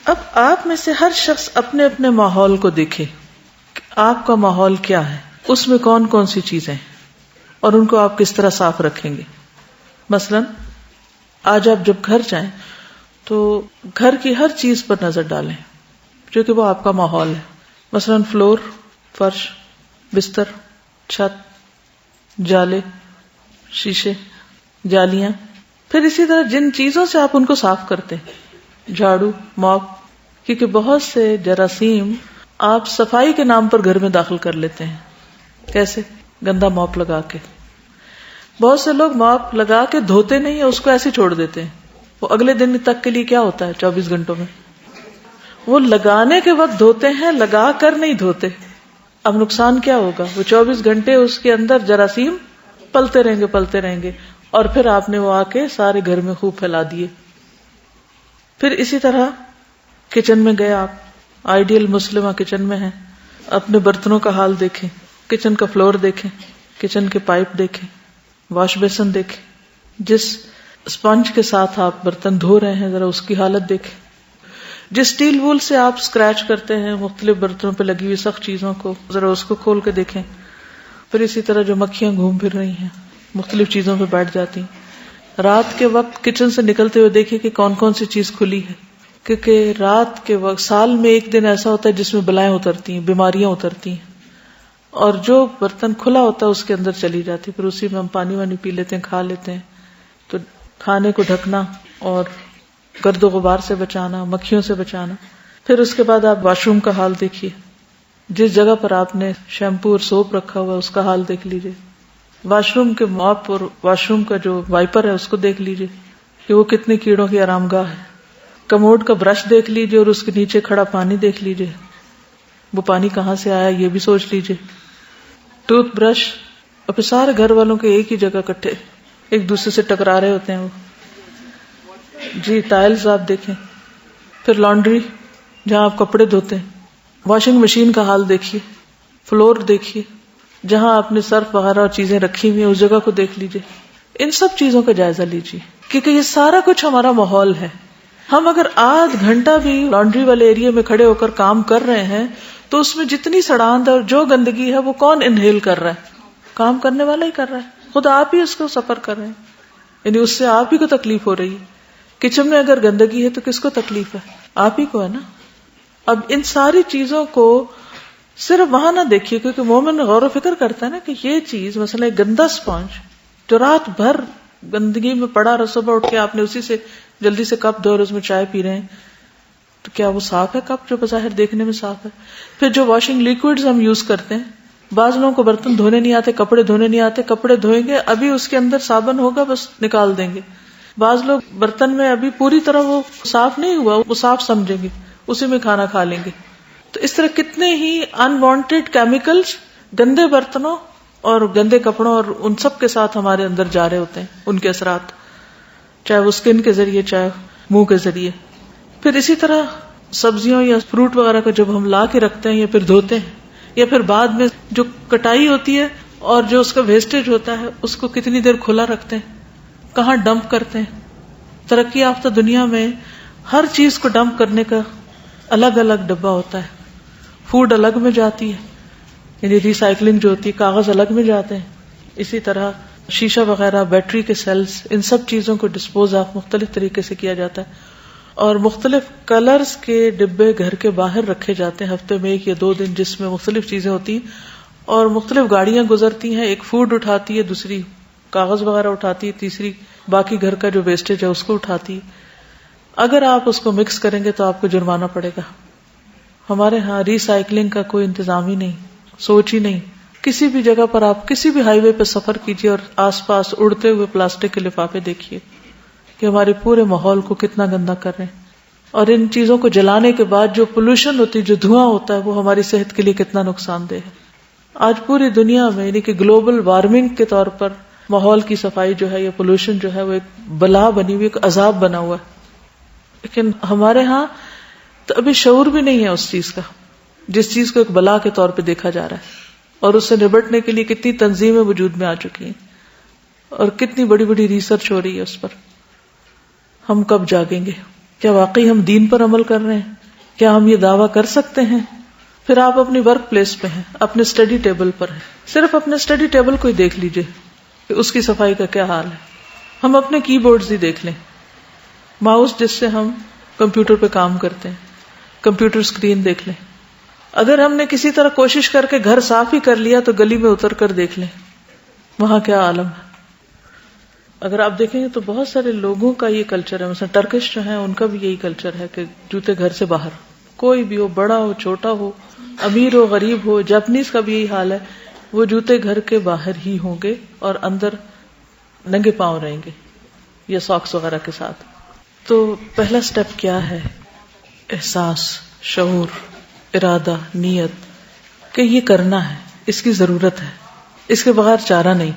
اب آپ میں سے ہر شخص اپنے اپنے ماحول کو دیکھے کہ آپ کا ماحول کیا ہے، اس میں کون کون سی چیزیں ہیں اور ان کو آپ کس طرح صاف رکھیں گے. مثلا آج آپ جب گھر جائیں تو گھر کی ہر چیز پر نظر ڈالیں جو کہ وہ آپ کا ماحول ہے. مثلا فلور، فرش، بستر، چھت، جالے، شیشے، جالیاں. پھر اسی طرح جن چیزوں سے آپ ان کو صاف کرتے ہیں، جھاڑو، موپ، کیونکہ بہت سے جراثیم آپ صفائی کے نام پر گھر میں داخل کر لیتے ہیں. کیسے؟ گندا موپ لگا کے. بہت سے لوگ موپ لگا کے دھوتے نہیں ہیں، اس کو ایسے چھوڑ دیتے ہیں. وہ اگلے دن تک کے لیے کیا ہوتا ہے 24 گھنٹوں میں؟ وہ لگانے کے وقت دھوتے ہیں، لگا کر نہیں دھوتے. اب نقصان کیا ہوگا؟ وہ 24 گھنٹے اس کے اندر جراثیم پلتے رہیں گے اور پھر آپ نے وہ آ کے سارے گھر میں خوب پھیلا دیے. پھر اسی طرح کچن میں گئے آپ، آئیڈیل مسلمہ کچن میں ہیں، اپنے برتنوں کا حال دیکھیں، کچن کا فلور دیکھیں، کچن کے پائپ دیکھیں، واش بیسن دیکھیں، جس اسپنج کے ساتھ آپ برتن دھو رہے ہیں ذرا اس کی حالت دیکھیں، جس اسٹیل وول سے آپ اسکریچ کرتے ہیں مختلف برتنوں پہ لگی ہوئی سخت چیزوں کو، ذرا اس کو کھول کے دیکھیں. پھر اسی طرح جو مکھیاں گھوم پھر رہی ہیں مختلف چیزوں پہ بیٹھ جاتی ہیں، رات کے وقت کچن سے نکلتے ہوئے دیکھیں کہ کون کون سی چیز کھلی ہے، کیونکہ رات کے وقت سال میں ایک دن ایسا ہوتا ہے جس میں بلائیں اترتی ہیں، بیماریاں اترتی ہیں، اور جو برتن کھلا ہوتا ہے اس کے اندر چلی جاتی، پھر اسی میں ہم پانی وانی پی لیتے ہیں، کھا لیتے ہیں. تو کھانے کو ڈھکنا اور گرد و غبار سے بچانا، مکھیوں سے بچانا. پھر اس کے بعد آپ واش روم کا حال دیکھیے، جس جگہ پر آپ نے شیمپو اور سوپ رکھا ہوا ہے اس کا حال دیکھ لیجیے. واش روم کے موپ اور واش روم کا جو وائپر ہے اس کو دیکھ لیجیے کہ وہ کتنے کیڑوں کی آرام گاہ ہے. کموڈ کا برش دیکھ لیجیے اور اس کے نیچے کھڑا پانی دیکھ لیجیے، وہ پانی کہاں سے آیا یہ بھی سوچ لیجیے. ٹوتھ برش، اور پھر سارے گھر والوں کے ایک ہی جگہ کٹھے ایک دوسرے سے ٹکرا رہے ہوتے ہیں وہ. جی ٹائلز آپ دیکھیں. پھر لانڈری جہاں آپ کپڑے دھوتے ہیں، واشنگ مشین کا حال دیکھیے، فلور دیکھیے، جہاں آپ نے سرف وغیرہ اور چیزیں رکھی ہوئی ہیں اس جگہ کو دیکھ لیجیے. ان سب چیزوں کا جائزہ لیجیے کیونکہ یہ سارا کچھ ہمارا ماحول ہے. ہم اگر آدھ گھنٹہ بھی لانڈری والے ایریا میں کھڑے ہو کر کام کر رہے ہیں تو اس میں جتنی سڑاند اور جو گندگی ہے وہ کون انہیل کر رہا ہے؟ کام کرنے والا ہی کر رہا ہے، خود آپ ہی اس کو سفر کر رہے ہیں، یعنی اس سے آپ ہی کو تکلیف ہو رہی ہے. کچن میں اگر گندگی ہے تو کس کو تکلیف ہے؟ آپ ہی کو ہے نا. اب ان ساری چیزوں کو صرف وہاں نہ دیکھیے، کیونکہ مومن غور و فکر کرتا ہے نا کہ یہ چیز مثلا ایک گندا اسپونج جو رات بھر گندگی میں پڑا رہا، صبح اٹھ کے آپ نے اسی سے جلدی سے کپ دھو اور اس میں چائے پی رہے ہیں، تو کیا وہ صاف ہے کپ جو بظاہر دیکھنے میں صاف ہے؟ پھر جو واشنگ لیکوڈز ہم یوز کرتے ہیں، بعض لوگوں کو برتن دھونے نہیں آتے، کپڑے دھونے نہیں آتے، کپڑے دھوئیں گے ابھی اس کے اندر صابن ہوگا بس نکال دیں گے. بعض لوگ برتن میں ابھی پوری طرح وہ صاف نہیں ہوا وہ صاف سمجھیں گے، اسی میں کھانا کھا لیں گے. تو اس طرح کتنے ہی انوانٹیڈ کیمیکلز گندے برتنوں اور گندے کپڑوں اور ان سب کے ساتھ ہمارے اندر جا رہے ہوتے ہیں، ان کے اثرات، چاہے وہ اسکن کے ذریعے چاہے منہ کے ذریعے. پھر اسی طرح سبزیوں یا فروٹ وغیرہ کو جب ہم لا کے رکھتے ہیں یا پھر دھوتے ہیں یا پھر بعد میں جو کٹائی ہوتی ہے اور جو اس کا ویسٹیج ہوتا ہے اس کو کتنی دیر کھلا رکھتے ہیں، کہاں ڈمپ کرتے ہیں. ترقی یافتہ دنیا میں ہر چیز کو ڈمپ کرنے کا الگ الگ ڈبہ ہوتا ہے. فوڈ الگ میں جاتی ہے، یعنی ریسائکلنگ جو ہوتی ہے، کاغذ الگ میں جاتے ہیں. اسی طرح شیشہ وغیرہ، بیٹری کے سیلز، ان سب چیزوں کو ڈسپوز آف مختلف طریقے سے کیا جاتا ہے. اور مختلف کلرز کے ڈبے گھر کے باہر رکھے جاتے ہیں ہفتے میں 1 یا 2 دن، جس میں مختلف چیزیں ہوتی ہیں اور مختلف گاڑیاں گزرتی ہیں. ایک فوڈ اٹھاتی ہے، دوسری کاغذ وغیرہ اٹھاتی ہے، تیسری باقی گھر کا جو ویسٹیج ہے اس کو اٹھاتی ہے. اگر آپ اس کو مکس کریں گے تو آپ کو جرمانہ پڑے گا. ہمارے ہاں ری سائکلنگ کا کوئی انتظام ہی نہیں، سوچ ہی نہیں. کسی بھی جگہ پر آپ کسی بھی ہائی وے پہ سفر کیجیے اور آس پاس اڑتے ہوئے پلاسٹک کے لفافے دیکھیے کہ ہمارے پورے ماحول کو کتنا گندا کر رہے ہیں. اور ان چیزوں کو جلانے کے بعد جو پولوشن ہوتی ہے، جو دھواں ہوتا ہے، وہ ہماری صحت کے لیے کتنا نقصان دہ ہے. آج پوری دنیا میں یعنی کہ گلوبل وارمنگ کے طور پر ماحول کی صفائی جو ہے یا پولوشن جو ہے وہ ایک بلا بنی ہوئی، ایک عذاب بنا ہوا ہے. لیکن ہمارے ہاں تو ابھی شعور بھی نہیں ہے اس چیز کا، جس چیز کو ایک بلا کے طور پہ دیکھا جا رہا ہے. اور اس سے نبٹنے کے لیے کتنی تنظیمیں وجود میں آ چکی ہیں اور کتنی بڑی بڑی ریسرچ ہو رہی ہے اس پر. ہم کب جاگیں گے؟ کیا واقعی ہم دین پر عمل کر رہے ہیں؟ کیا ہم یہ دعویٰ کر سکتے ہیں؟ پھر آپ اپنی ورک پلیس پہ ہیں، اپنے اسٹڈی ٹیبل پر ہیں، صرف اپنے اسٹڈی ٹیبل کو ہی دیکھ لیجئے کہ اس کی صفائی کا کیا حال ہے. ہم اپنے کی بورڈز ہی دیکھ لیں، ماؤس جس سے ہم کمپیوٹر پہ کام کرتے ہیں، کمپیوٹر اسکرین دیکھ لیں. اگر ہم نے کسی طرح کوشش کر کے گھر صاف ہی کر لیا تو گلی میں اتر کر دیکھ لیں وہاں کیا عالم ہے. اگر آپ دیکھیں گے تو بہت سارے لوگوں کا یہ کلچر ہے، مثلا ٹرکش جو ہیں ان کا بھی یہی کلچر ہے کہ جوتے گھر سے باہر، کوئی بھی ہو، بڑا ہو چھوٹا ہو، امیر ہو غریب ہو. جاپنیز کا بھی یہی حال ہے، وہ جوتے گھر کے باہر ہی ہوں گے اور اندر ننگے پاؤں رہیں گے یا ساکس وغیرہ کے ساتھ. تو پہلا سٹیپ کیا ہے؟ احساس، شعور، ارادہ، نیت کہ یہ کرنا ہے، اس کی ضرورت ہے، اس کے بغیر چارہ نہیں.